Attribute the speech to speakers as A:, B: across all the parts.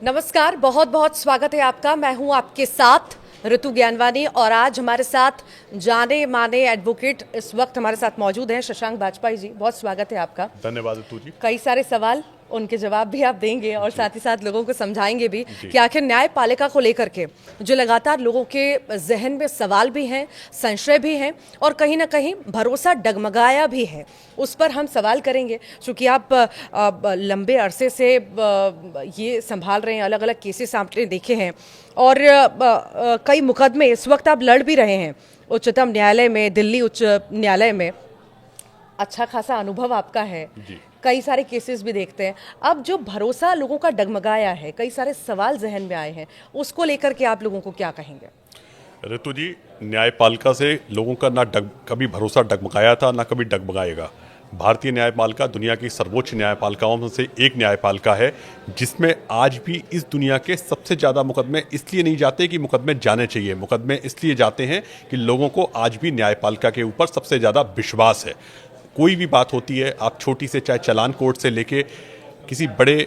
A: नमस्कार, बहुत बहुत स्वागत है आपका। मैं हूं आपके साथ ऋतु ज्ञानवानी और आज हमारे साथ जाने माने एडवोकेट इस वक्त हमारे साथ मौजूद हैं शशांक बाजपेयी जी। बहुत स्वागत है आपका।
B: धन्यवाद ऋतु जी।
A: कई सारे सवाल, उनके जवाब भी आप देंगे और साथ ही साथ लोगों को समझाएंगे भी कि आखिर न्यायपालिका को लेकर के जो लगातार लोगों के जहन में सवाल भी हैं, संशय भी हैं और कहीं ना कहीं भरोसा डगमगाया भी है, उस पर हम सवाल करेंगे। चूँकि आप लंबे अरसे से ये संभाल रहे हैं, अलग अलग केसेस आपने देखे हैं और कई मुकदमे इस वक्त आप लड़ भी रहे हैं उच्चतम न्यायालय में, दिल्ली उच्च न्यायालय में। अच्छा खासा अनुभव आपका है, कई सारे केसेस भी देखते हैं। अब जो भरोसा लोगों का डगमगाया है, कई सारे सवाल जहन में आए हैं, उसको लेकर के आप लोगों को क्या कहेंगे?
B: ऋतु जी, न्यायपालिका से लोगों का कभी भरोसा डगमगाया था, ना कभी डगमगाएगा। भारतीय न्यायपालिका दुनिया की सर्वोच्च न्यायपालिकाओं में से एक न्यायपालिका है, जिसमें आज भी इस दुनिया के सबसे ज़्यादा मुकदमे इसलिए नहीं जाते कि मुकदमे जाने चाहिए, मुकदमे इसलिए जाते हैं कि लोगों को आज भी न्यायपालिका के ऊपर सबसे ज़्यादा विश्वास है। कोई भी बात होती है, आप छोटी से चाहे चालान कोर्ट से लेके किसी बड़े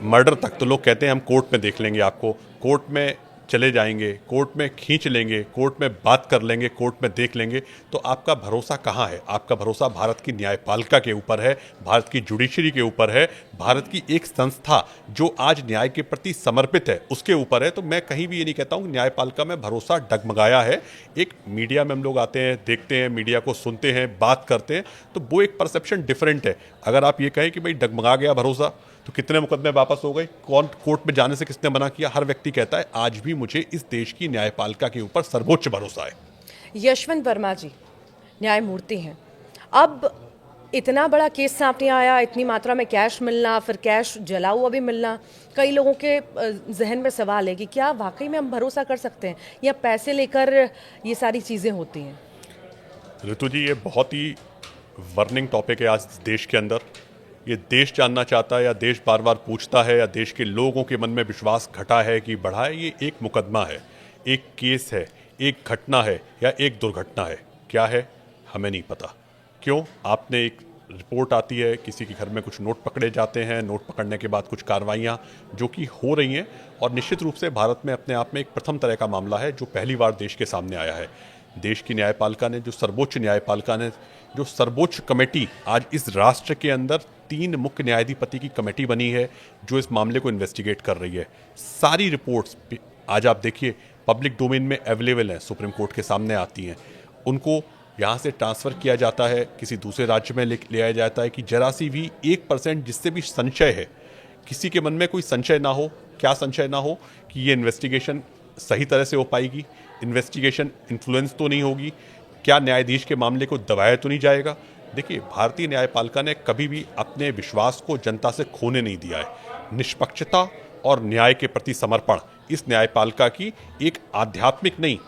B: मर्डर तक, तो लोग कहते हैं हम कोर्ट में देख लेंगे, आपको कोर्ट में चले जाएंगे, कोर्ट में खींच लेंगे, कोर्ट में बात कर लेंगे, कोर्ट में देख लेंगे। तो आपका भरोसा कहाँ है? आपका भरोसा भारत की न्यायपालिका के ऊपर है, भारत की जुडिशरी के ऊपर है, भारत की एक संस्था जो आज न्याय के प्रति समर्पित है उसके ऊपर है। तो मैं कहीं भी ये नहीं कहता हूँ न्यायपालिका में भरोसा डगमगाया है। एक मीडिया में हम लोग आते हैं, देखते हैं, मीडिया को सुनते हैं, बात करते हैं, तो वो एक परसेप्शन डिफरेंट है। अगर आप ये कहें कि भाई डगमगा गया भरोसा, तो कितने मुकदमे वापस हो गए, कौन कोर्ट में जाने से किसने मना किया? हर व्यक्ति कहता है आज भी मुझे इस देश की न्यायपालिका के ऊपर सर्वोच्च भरोसा है।
A: यशवंत वर्मा जी न्यायमूर्ति हैं, अब इतना बड़ा केस सामने आया, इतनी मात्रा में कैश मिलना, फिर कैश जला हुआ भी मिलना, कई लोगों के जहन में सवाल है कि क्या वाकई में हम भरोसा कर सकते हैं या पैसे लेकर ये सारी चीज़ें होती हैं?
B: ऋतु जी, ये बहुत ही वर्निंग टॉपिक है आज देश के अंदर। ये देश जानना चाहता है या देश बार बार पूछता है या देश के लोगों के मन में विश्वास घटा है कि बढ़ा है? ये एक मुकदमा है, एक केस है, एक घटना है या एक दुर्घटना है? क्या है हमें नहीं पता। क्यों? आपने एक रिपोर्ट आती है, किसी के घर में कुछ नोट पकड़े जाते हैं, नोट पकड़ने के बाद कुछ कार्रवाइयाँ जो कि हो रही हैं, और निश्चित रूप से भारत में अपने आप में एक प्रथम तरह का मामला है जो पहली बार देश के सामने आया है। देश की न्यायपालिका ने, जो सर्वोच्च न्यायपालिका ने, जो सर्वोच्च कमेटी आज इस राष्ट्र के अंदर 3 मुख्य न्यायाधिपति की कमेटी बनी है जो इस मामले को इन्वेस्टिगेट कर रही है। सारी रिपोर्ट्स आज आप देखिए पब्लिक डोमेन में अवेलेबल हैं, सुप्रीम कोर्ट के सामने आती हैं। उनको यहाँ से ट्रांसफ़र किया जाता है, किसी दूसरे राज्य में ले आया जाता है कि जरा सी भी 1% जिससे भी संशय है, किसी के मन में कोई संशय ना हो। क्या संशय ना हो? कि ये इन्वेस्टिगेशन सही तरह से हो पाएगी, इन्वेस्टिगेशन इन्फ्लुएंस तो नहीं होगी, क्या न्यायाधीश के मामले को दबाया तो नहीं जाएगा। देखिए, भारतीय न्यायपालिका ने कभी भी अपने विश्वास को जनता से खोने नहीं दिया है। निष्पक्षता और न्याय के प्रति समर्पण इस न्यायपालिका की एक आध्यात्मिक नहीं,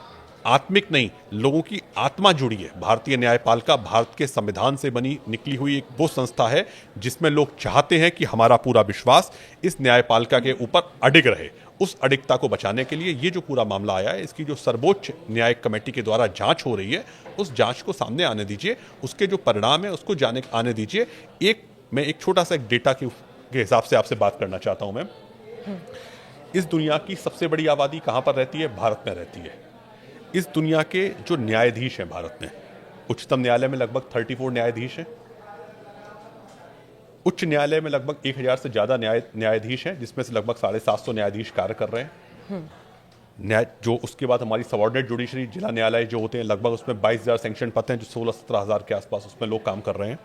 B: आत्मिक नहीं, लोगों की आत्मा जुड़ी है। भारतीय न्यायपालिका भारत के संविधान से बनी निकली हुई एक वो संस्था है जिसमें लोग चाहते हैं कि हमारा पूरा विश्वास इस न्यायपालिका के ऊपर अडिग रहे। उस अडिगता को बचाने के लिए ये जो पूरा मामला आया है, इसकी जो सर्वोच्च न्यायिक कमेटी के द्वारा जांच हो रही है, उस जांच को सामने आने दीजिए, उसके जो परिणाम है उसको आने दीजिए। मैं एक छोटा सा एक डेटा के हिसाब से आपसे बात करना चाहता हूं। मैं इस दुनिया की सबसे बड़ी आबादी कहां पर रहती है? भारत में रहती है। इस दुनिया के जो न्यायाधीश हैं भारत में, उच्चतम न्यायालय में लगभग 34 न्यायाधीश हैं, उच्च न्यायालय में लगभग 1000 से ज़्यादा न्यायाधीश हैं, जिसमें से लगभग 750 न्यायाधीश कार्य कर रहे हैं। जो उसके बाद हमारी सबऑर्डिनेट जुडिशरी जिला न्यायालय जो होते हैं, लगभग उसमें 22,000 सैंक्शन पद हैं, जो 16-17 हज़ार के आसपास उसमें लोग काम कर रहे हैं।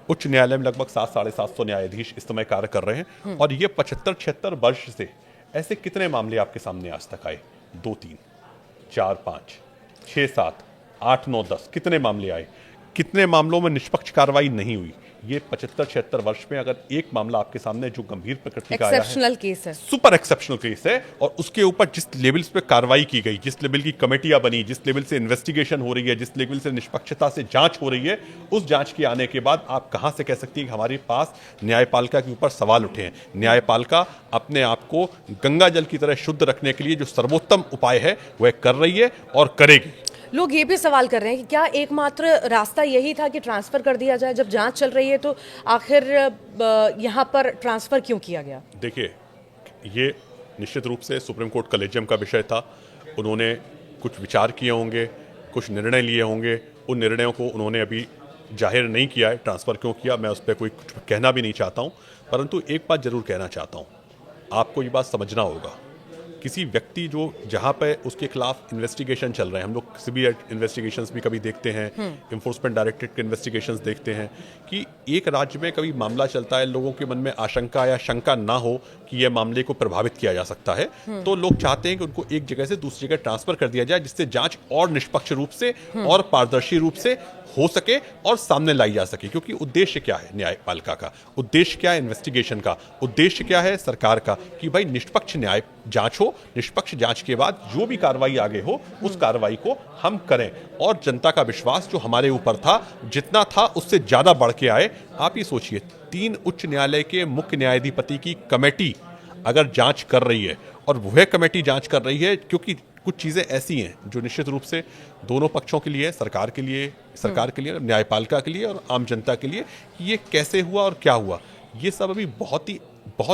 B: उच्च न्यायालय में लगभग 700-750 न्यायाधीश इस समय कार्य कर रहे हैं। और ये 75-76 वर्ष से ऐसे कितने मामले आपके सामने आज तक आए? 2, 3, 4, 5, 6, 7, 8, 9, 10 कितने मामले आए? कितने मामलों में निष्पक्ष कार्रवाई नहीं हुई? ये 75-76 वर्ष में अगर एक मामला आपके सामने जो गंभीर प्रकृति का आया है,
A: एक्सेप्शनल केस है,
B: सुपर एक्सेप्शनल केस है, और उसके ऊपर जिस लेवल्स पे कार्रवाई की गई, जिस लेवल की कमेटियां बनी, जिस लेवल से इन्वेस्टिगेशन हो रही है, जिस लेवल से निष्पक्षता से जांच हो रही है, उस जांच के आने के बाद आप कहां से कह सकती है कि हमारे पास न्यायपालिका के ऊपर सवाल उठे हैं? न्यायपालिका अपने आप को गंगा जल की तरह शुद्ध रखने के लिए जो सर्वोत्तम उपाय है वह कर रही है और करेगी।
A: लोग ये भी सवाल कर रहे हैं कि क्या एकमात्र रास्ता यही था कि ट्रांसफर कर दिया जाए? जब जांच चल रही है तो आखिर यहाँ पर ट्रांसफर क्यों किया गया?
B: देखिए, ये निश्चित रूप से सुप्रीम कोर्ट कलेजियम का विषय था। उन्होंने कुछ विचार किए होंगे, कुछ निर्णय लिए होंगे। उन निर्णयों को उन्होंने अभी जाहिर नहीं किया है, ट्रांसफ़र क्यों किया मैं उस पर कोई कुछ कहना भी नहीं चाहता हूँ। परंतु एक बात ज़रूर कहना चाहता हूँ, आपको ये बात समझना होगा, किसी व्यक्ति जो जहाँ पे उसके खिलाफ इन्वेस्टिगेशन चल रहे हैं, हम लोग किसी भी इन्वेस्टिगेशंस भी कभी देखते हैं, इन्फोर्समेंट डायरेक्टरेट के इन्वेस्टिगेशंस देखते हैं कि एक राज्य में कभी मामला चलता है, लोगों के मन में आशंका या शंका ना हो कि यह मामले को प्रभावित किया जा सकता है, तो लोग चाहते हैं कि उनको एक जगह से दूसरी जगह ट्रांसफर कर दिया जाए, जिससे जांच और निष्पक्ष रूप से और पारदर्शी रूप से हो सके और सामने लाई जा सके। क्योंकि उद्देश्य क्या है न्यायपालिका का, उद्देश्य क्या है इन्वेस्टिगेशन का, उद्देश्य क्या है सरकार का, कि भाई निष्पक्ष न्याय जांच हो, निष्पक्ष जांच के बाद जो भी कार्रवाई आगे हो उस कार्रवाई को हम करें और जनता का विश्वास जो हमारे ऊपर था, जितना था उससे ज्यादा बढ़ के आए। आप ही सोचिए, 3 उच्च न्यायालय के मुख्य न्यायाधिपति की कमेटी अगर जांच कर रही है और वह कमेटी जांच कर रही है, क्योंकि कुछ चीज़ें ऐसी हैं जो निश्चित रूप से दोनों पक्षों के लिए, सरकार के लिए, न्यायपालिका के लिए और आम जनता के लिए, कि ये कैसे हुआ और क्या हुआ, ये सब अभी बहुत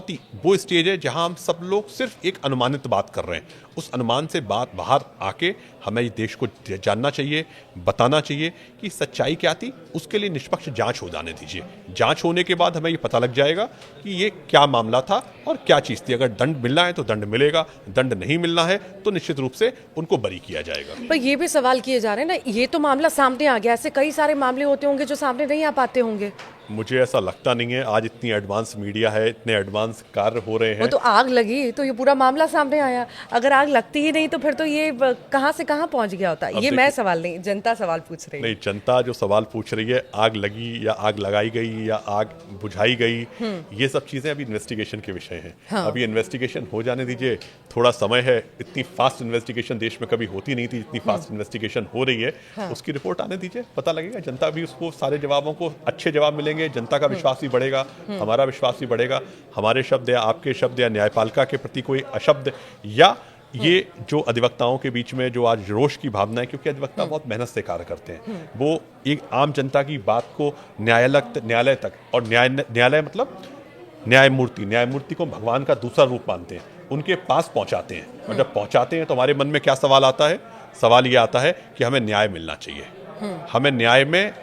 B: ही वो स्टेज है जहां हम सब लोग सिर्फ एक अनुमानित बात कर रहे हैं। उस अनुमान से बात बाहर आके हमें इस देश को जानना चाहिए, बताना चाहिए कि सच्चाई क्या थी। उसके लिए निष्पक्ष जांच हो जाने दीजिए। जांच होने के बाद हमें ये पता लग जाएगा कि ये क्या मामला था और क्या चीज़ थी। अगर दंड मिलना है तो दंड मिलेगा, दंड नहीं मिलना है तो निश्चित रूप से उनको बरी किया जाएगा।
A: पर ये भी सवाल किए जा रहे हैं ना, ये तो मामला सामने आ गया, ऐसे कई सारे मामले होते होंगे जो सामने नहीं आ पाते होंगे।
B: मुझे ऐसा लगता नहीं है। आज इतनी एडवांस मीडिया है, इतने एडवांस कार्य हो रहे हैं।
A: वो तो आग लगी तो ये पूरा मामला सामने आया, अगर आग लगती ही नहीं तो फिर तो ये कहां से कहां पहुंच गया होता। ये मैं सवाल नहीं, जनता सवाल पूछ रही है।
B: नहीं, जनता जो सवाल पूछ रही है, आग लगी या आग लगाई गई या आग बुझाई गई, ये सब चीजें अभी इन्वेस्टिगेशन के विषय हैं।
A: हाँ।
B: अभी इन्वेस्टिगेशन हो जाने दीजिए, थोड़ा समय है। इतनी फास्ट इन्वेस्टिगेशन देश में कभी होती नहीं थी, इतनी फास्ट इन्वेस्टिगेशन हो रही है।
A: हाँ।
B: उसकी रिपोर्ट आने दीजिए, पता लगेगा। जनता भी उसको सारे जवाबों को अच्छे जवाब मिलेंगे, जनता का विश्वास भी बढ़ेगा, हमारा विश्वास भी बढ़ेगा। हमारे शब्द या आपके शब्द या न्यायपालिका के प्रति कोई अशब्द या ये जो अधिवक्ताओं के बीच में जो आज रोष की भावना है, क्योंकि अधिवक्ता बहुत मेहनत से कार्य करते हैं, वो एक आम जनता की बात को न्यायालय तक, और न्यायालय मतलब न्यायमूर्ति को भगवान का दूसरा रूप मानते हैं, उनके पास पहुंचाते हैं। और जब पहुंचाते हैं तो हमारे मन में क्या सवाल आता है? सवाल ये आता है कि हमें न्याय मिलना चाहिए। हमें न्याय में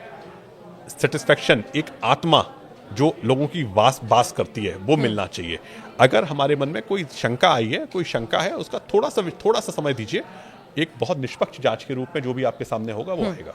B: सेटिस्फेक्शन, एक आत्मा जो लोगों की बास करती है, वो मिलना चाहिए। अगर हमारे मन में कोई शंका आई है, कोई शंका है, उसका थोड़ा सा समय दीजिए। एक बहुत निष्पक्ष जांच के रूप में जो भी आपके सामने होगा वो आएगा।